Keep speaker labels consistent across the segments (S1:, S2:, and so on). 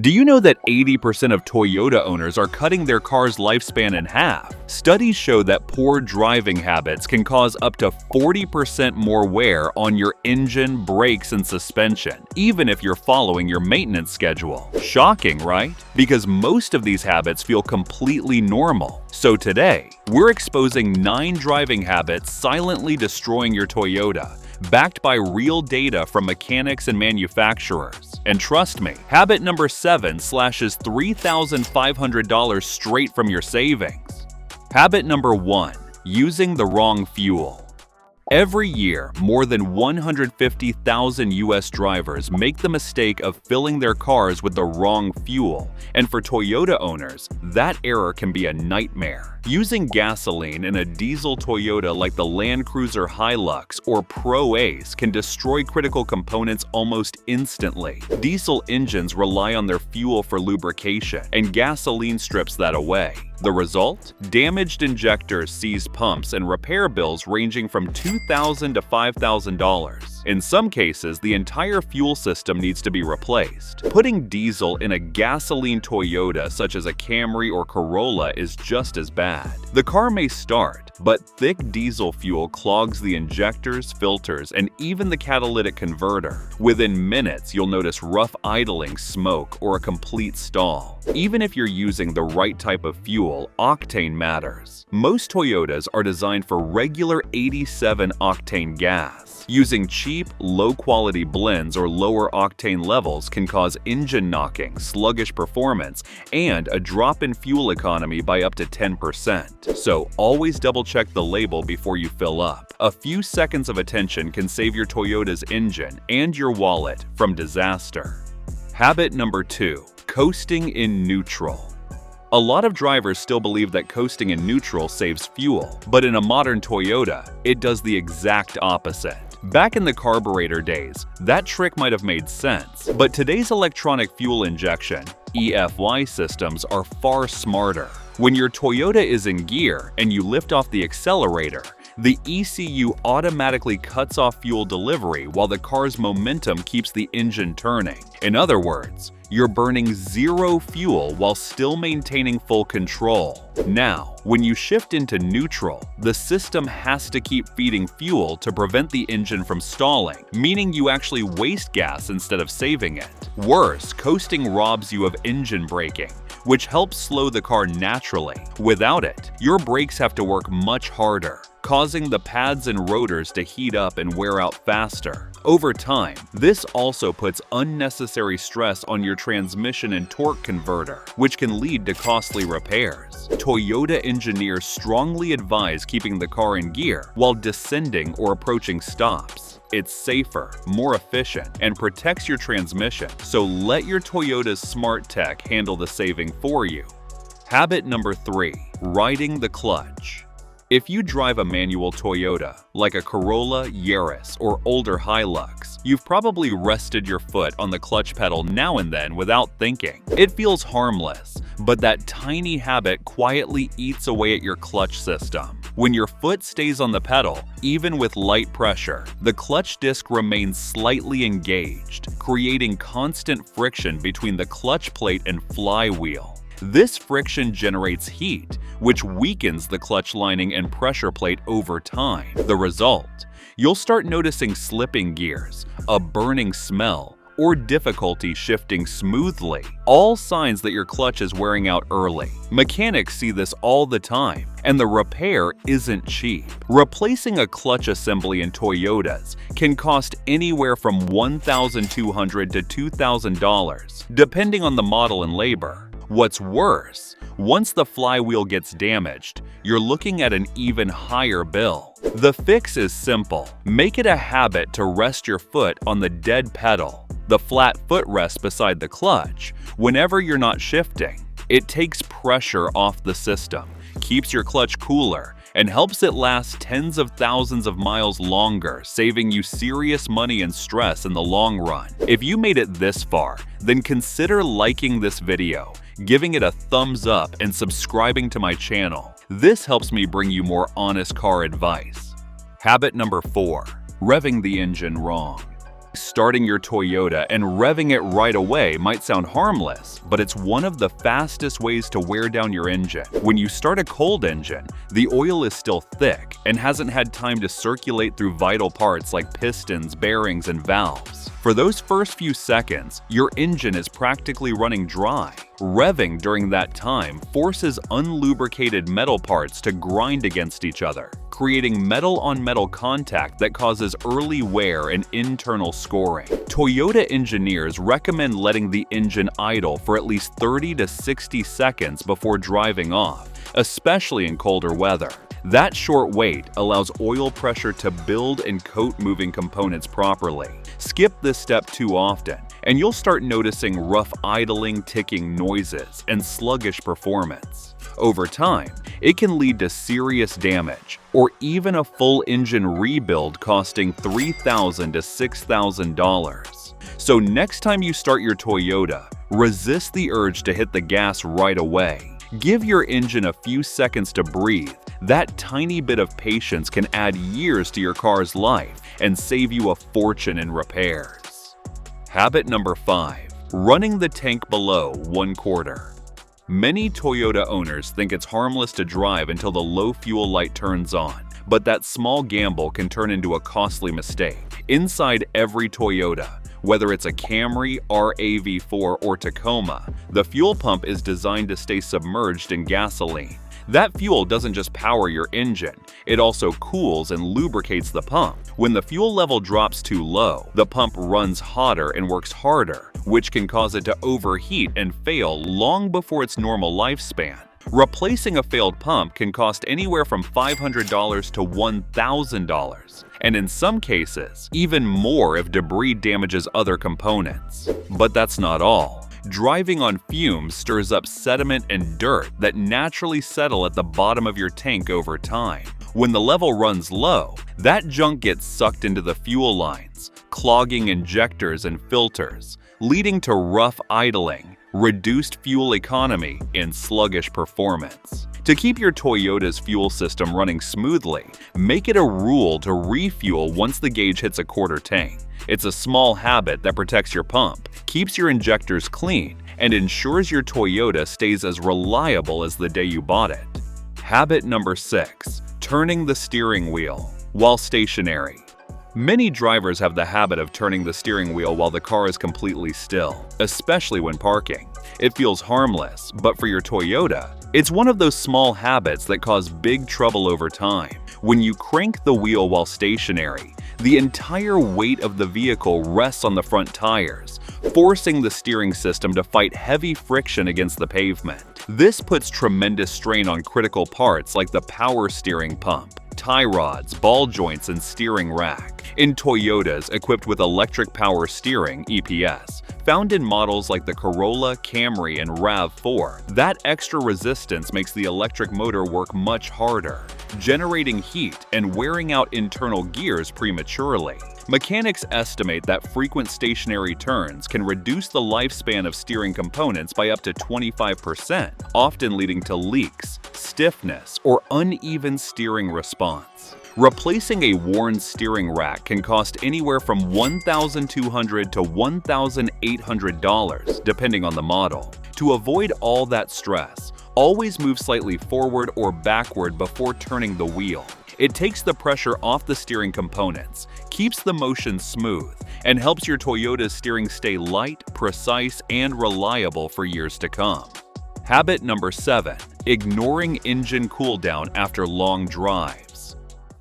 S1: Do you know that 80% of Toyota owners are cutting their car's lifespan in half? Studies show that poor driving habits can cause up to 40% more wear on your engine, brakes, and suspension, even if you're following your maintenance schedule. Shocking, right? Because most of these habits feel completely normal. So today, we're exposing 9 driving habits silently destroying your Toyota, backed by real data from mechanics and manufacturers. And trust me, habit number 7 slashes $3,500 straight from your savings. Habit number 1. Using the wrong fuel. Every year, more than 150,000 US drivers make the mistake of filling their cars with the wrong fuel, and for Toyota owners, that error can be a nightmare. Using gasoline in a diesel Toyota like the Land Cruiser Hilux or Pro Ace can destroy critical components almost instantly. Diesel engines rely on their fuel for lubrication, and gasoline strips that away. The result? Damaged injectors, seized pumps, and repair bills ranging from $2,000 to $5,000. In some cases, the entire fuel system needs to be replaced. Putting diesel in a gasoline Toyota such as a Camry or Corolla is just as bad. The car may start, but thick diesel fuel clogs the injectors, filters, and even the catalytic converter. Within minutes, you'll notice rough idling, smoke, or a complete stall. Even if you're using the right type of fuel, octane matters. Most Toyotas are designed for regular 87 octane gas. Using cheap, low-quality blends or lower octane levels can cause engine knocking, sluggish performance, and a drop in fuel economy by up to 10%. So always double-check the label before you fill up. A few seconds of attention can save your Toyota's engine and your wallet from disaster. Habit number 2. Coasting in neutral. A lot of drivers still believe that coasting in neutral saves fuel, but in a modern Toyota, it does the exact opposite. Back in the carburetor days, that trick might have made sense, but today's electronic fuel injection (EFI) systems are far smarter. When your Toyota is in gear and you lift off the accelerator, the ECU automatically cuts off fuel delivery while the car's momentum keeps the engine turning. In other words, you're burning zero fuel while still maintaining full control. Now, when you shift into neutral, the system has to keep feeding fuel to prevent the engine from stalling, meaning you actually waste gas instead of saving it. Worse, coasting robs you of engine braking, which helps slow the car naturally. Without it, your brakes have to work much harder, causing the pads and rotors to heat up and wear out faster. Over time, this also puts unnecessary stress on your transmission and torque converter, which can lead to costly repairs. Toyota engineers strongly advise keeping the car in gear while descending or approaching stops. It's safer, more efficient, and protects your transmission, so let your Toyota's smart tech handle the saving for you. Habit number 3. Riding the clutch. If you drive a manual Toyota, like a Corolla, Yaris, or older Hilux, you've probably rested your foot on the clutch pedal now and then without thinking. It feels harmless, but that tiny habit quietly eats away at your clutch system. When your foot stays on the pedal, even with light pressure, the clutch disc remains slightly engaged, creating constant friction between the clutch plate and flywheel. This friction generates heat, which weakens the clutch lining and pressure plate over time. The result? You'll start noticing slipping gears, a burning smell, or difficulty shifting smoothly, all signs that your clutch is wearing out early. Mechanics see this all the time, and the repair isn't cheap. Replacing a clutch assembly in Toyotas can cost anywhere from $1,200 to $2,000, depending on the model and labor. What's worse, once the flywheel gets damaged, you're looking at an even higher bill. The fix is simple. Make it a habit to rest your foot on the dead pedal, the flat footrest beside the clutch, whenever you're not shifting. It takes pressure off the system, keeps your clutch cooler, and helps it last tens of thousands of miles longer, saving you serious money and stress in the long run. If you made it this far, then consider liking this video, giving it a thumbs up, and subscribing to my channel. This helps me bring you more honest car advice. Habit number 4. Revving the engine wrong. Starting your Toyota and revving it right away might sound harmless, but it's one of the fastest ways to wear down your engine. When you start a cold engine, the oil is still thick and hasn't had time to circulate through vital parts like pistons, bearings, and valves. For those first few seconds, your engine is practically running dry. Revving during that time forces unlubricated metal parts to grind against each other, creating metal-on-metal contact that causes early wear and internal scoring. Toyota engineers recommend letting the engine idle for at least 30 to 60 seconds before driving off, especially in colder weather. That short wait allows oil pressure to build and coat moving components properly. Skip this step too often, and you'll start noticing rough idling, ticking noises, and sluggish performance. Over time, it can lead to serious damage, or even a full engine rebuild costing $3,000 to $6,000. So next time you start your Toyota, resist the urge to hit the gas right away. Give your engine a few seconds to breathe. That tiny bit of patience can add years to your car's life and save you a fortune in repairs. Habit number 5. Running the tank below 1/4. Many Toyota owners think it's harmless to drive until the low fuel light turns on, but that small gamble can turn into a costly mistake. Inside every Toyota, whether it's a Camry, RAV4, or Tacoma, the fuel pump is designed to stay submerged in gasoline. That fuel doesn't just power your engine, it also cools and lubricates the pump. When the fuel level drops too low, the pump runs hotter and works harder, which can cause it to overheat and fail long before its normal lifespan. Replacing a failed pump can cost anywhere from $500 to $1,000, and in some cases, even more if debris damages other components. But that's not all. Driving on fumes stirs up sediment and dirt that naturally settle at the bottom of your tank over time. When the level runs low, that junk gets sucked into the fuel lines, clogging injectors and filters, leading to rough idling, reduced fuel economy, and sluggish performance. To keep your Toyota's fuel system running smoothly, make it a rule to refuel once the gauge hits a quarter tank. It's a small habit that protects your pump, keeps your injectors clean, and ensures your Toyota stays as reliable as the day you bought it. Habit number 6. Turning the steering wheel while stationary. Many drivers have the habit of turning the steering wheel while the car is completely still, especially when parking. It feels harmless, but for your Toyota, it's one of those small habits that cause big trouble over time. When you crank the wheel while stationary, the entire weight of the vehicle rests on the front tires, forcing the steering system to fight heavy friction against the pavement. This puts tremendous strain on critical parts like the power steering pump, tie rods, ball joints, and steering rack. In Toyotas equipped with electric power steering (EPS), found in models like the Corolla, Camry, and RAV4, that extra resistance makes the electric motor work much harder, generating heat and wearing out internal gears prematurely. Mechanics estimate that frequent stationary turns can reduce the lifespan of steering components by up to 25%, often leading to leaks, stiffness, or uneven steering response. Replacing a worn steering rack can cost anywhere from $1,200 to $1,800, depending on the model. To avoid all that stress, always move slightly forward or backward before turning the wheel. It takes the pressure off the steering components, keeps the motion smooth, and helps your Toyota's steering stay light, precise, and reliable for years to come. Habit number 7. Ignoring engine cooldown after long drives.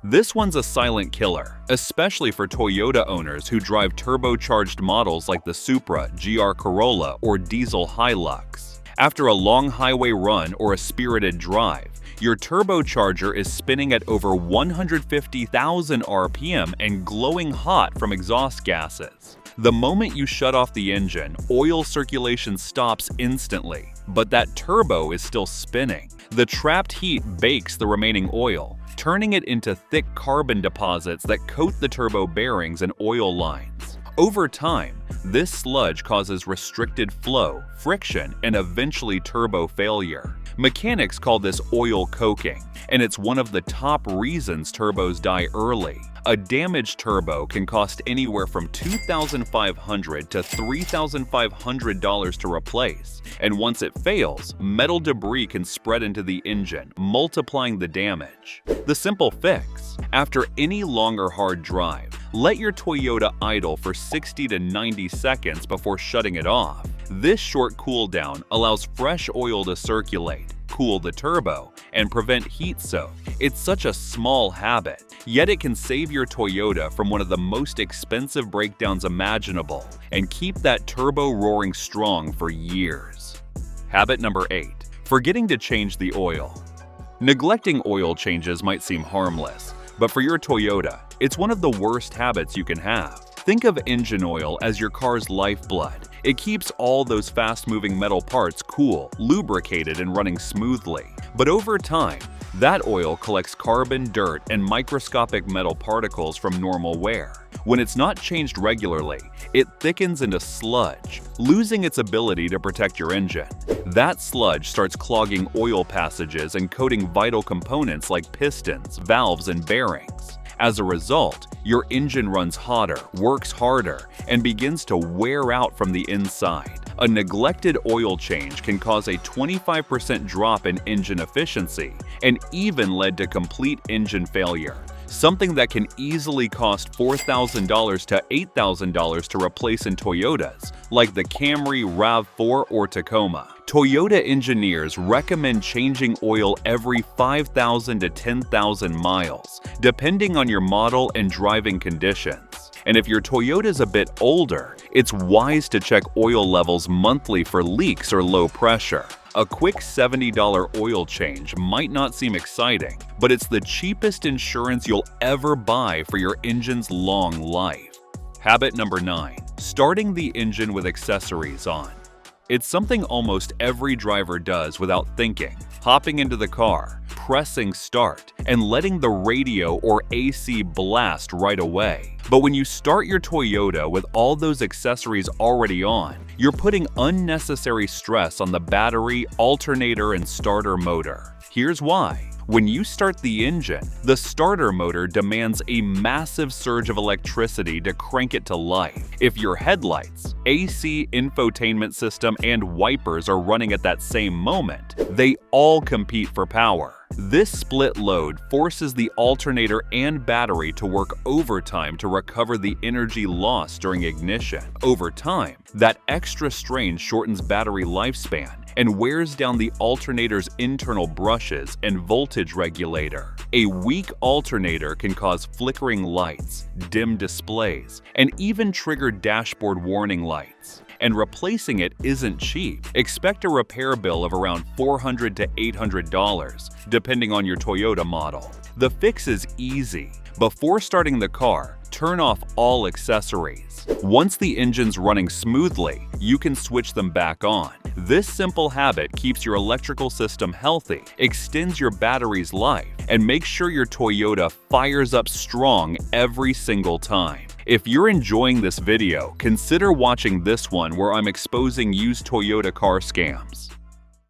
S1: This one's a silent killer, especially for Toyota owners who drive turbocharged models like the Supra, GR Corolla, or diesel Hilux. After a long highway run or a spirited drive, your turbocharger is spinning at over 150,000 RPM and glowing hot from exhaust gases. The moment you shut off the engine, oil circulation stops instantly, but that turbo is still spinning. The trapped heat bakes the remaining oil, turning it into thick carbon deposits that coat the turbo bearings and oil lines. Over time, this sludge causes restricted flow, friction, and eventually turbo failure. Mechanics call this oil coking, and it's one of the top reasons turbos die early. A damaged turbo can cost anywhere from $2,500 to $3,500 to replace, and once it fails, metal debris can spread into the engine, multiplying the damage. The simple fix: after any long or hard drive, let your Toyota idle for 60 to 90 seconds before shutting it off. This short cool down allows fresh oil to circulate, cool the turbo, and prevent heat soak. It's such a small habit, yet it can save your Toyota from one of the most expensive breakdowns imaginable and keep that turbo roaring strong for years. Habit number 8. Forgetting to change the oil. Neglecting oil changes might seem harmless, but for your Toyota, it's one of the worst habits you can have. Think of engine oil as your car's lifeblood. It keeps all those fast-moving metal parts cool, lubricated, and running smoothly. But over time, that oil collects carbon, dirt, and microscopic metal particles from normal wear. When it's not changed regularly, it thickens into sludge, losing its ability to protect your engine. That sludge starts clogging oil passages and coating vital components like pistons, valves, and bearings. As a result, your engine runs hotter, works harder, and begins to wear out from the inside. A neglected oil change can cause a 25% drop in engine efficiency and even lead to complete engine failure, something that can easily cost $4,000 to $8,000 to replace in Toyotas, like the Camry, RAV4, or Tacoma. Toyota engineers recommend changing oil every 5,000 to 10,000 miles, depending on your model and driving conditions. And if your Toyota's a bit older, it's wise to check oil levels monthly for leaks or low pressure. A quick $70 oil change might not seem exciting, but it's the cheapest insurance you'll ever buy for your engine's long life. Habit number 9. Starting the engine with accessories on. It's something almost every driver does without thinking. Hopping into the car, pressing start, and letting the radio or AC blast right away. But when you start your Toyota with all those accessories already on, you're putting unnecessary stress on the battery, alternator, and starter motor. Here's why. When you start the engine, the starter motor demands a massive surge of electricity to crank it to life. If your headlights, AC, infotainment system, and wipers are running at that same moment, they all compete for power. This split load forces the alternator and battery to work overtime to recover the energy lost during ignition. Over time, that extra strain shortens battery lifespan and wears down the alternator's internal brushes and voltage regulator. A weak alternator can cause flickering lights, dim displays, and even trigger dashboard warning lights. And replacing it isn't cheap. Expect a repair bill of around $400 to $800, depending on your Toyota model. The fix is easy. Before starting the car, turn off all accessories. Once the engine's running smoothly, you can switch them back on. This simple habit keeps your electrical system healthy, extends your battery's life, and makes sure your Toyota fires up strong every single time. If you're enjoying this video, consider watching this one where I'm exposing used Toyota car scams.